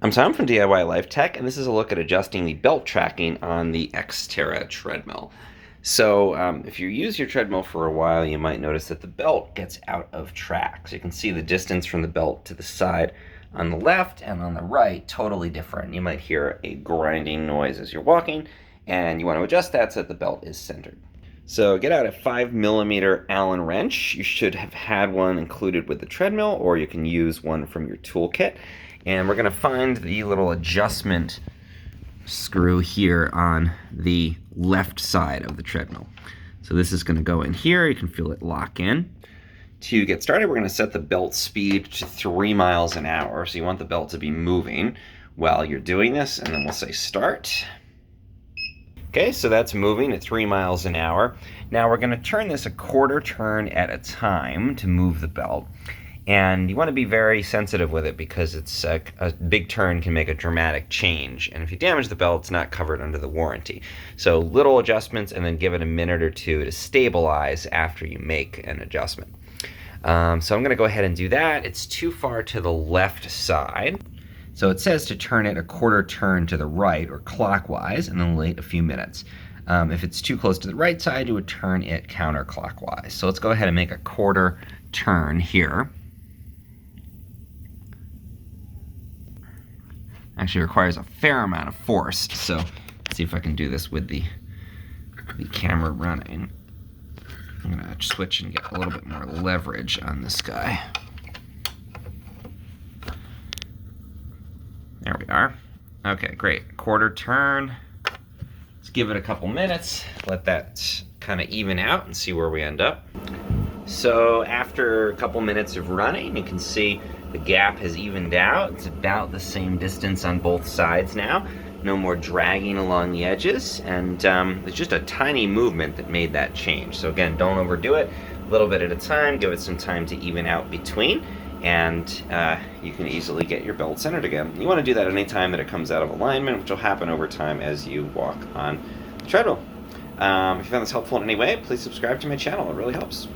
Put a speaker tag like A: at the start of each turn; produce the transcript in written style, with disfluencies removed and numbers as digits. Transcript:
A: I'm Tom from DIY Life Tech, and this is a look at adjusting the belt tracking on the Xterra treadmill. So if you use your treadmill for a while, you might notice that the belt gets out of track. So you can see the distance from the belt to the side on the left and on the right, totally different. You might hear a grinding noise as you're walking, and you want to adjust that so that the belt is centered. So get out a 5mm Allen wrench. You should have had one included with the treadmill, or you can use one from your toolkit. And we're going to find the little adjustment screw here on the left side of the treadmill. So this is going to go in here. You can feel it lock in. To get started, we're going to set the belt speed to 3 miles an hour. So you want the belt to be moving while you're doing this, and then we'll say start. Okay, so that's moving at 3 miles an hour. Now we're going to turn this a quarter turn at a time to move the belt. And you want to be very sensitive with it because it's a big turn can make a dramatic change. And if you damage the belt, it's not covered under the warranty. So little adjustments, and then give it a minute or two to stabilize after you make an adjustment. So I'm going to go ahead and do that. It's too far to the left side. So it says to turn it a quarter turn to the right or clockwise, and then wait a few minutes. If it's too close to the right side, you would turn it counterclockwise. So let's go ahead and make a quarter turn here. Actually requires a fair amount of force, so let's see if I can do this with the camera running. I'm going to switch and get a little bit more leverage on this guy. There we are. Okay, great. Quarter turn. Let's give it a couple minutes, let that kind of even out and see where we end up. So after a couple minutes of running, you can see the gap has evened out. It's about the same distance on both sides now. No more dragging along the edges, and it's just a tiny movement that made that change. So again, don't overdo it. A little bit at a time. Give it some time to even out between, and you can easily get your belt centered again. You want to do that any time that it comes out of alignment, which will happen over time as you walk on the treadmill. If you found this helpful in any way, please subscribe to my channel. It really helps.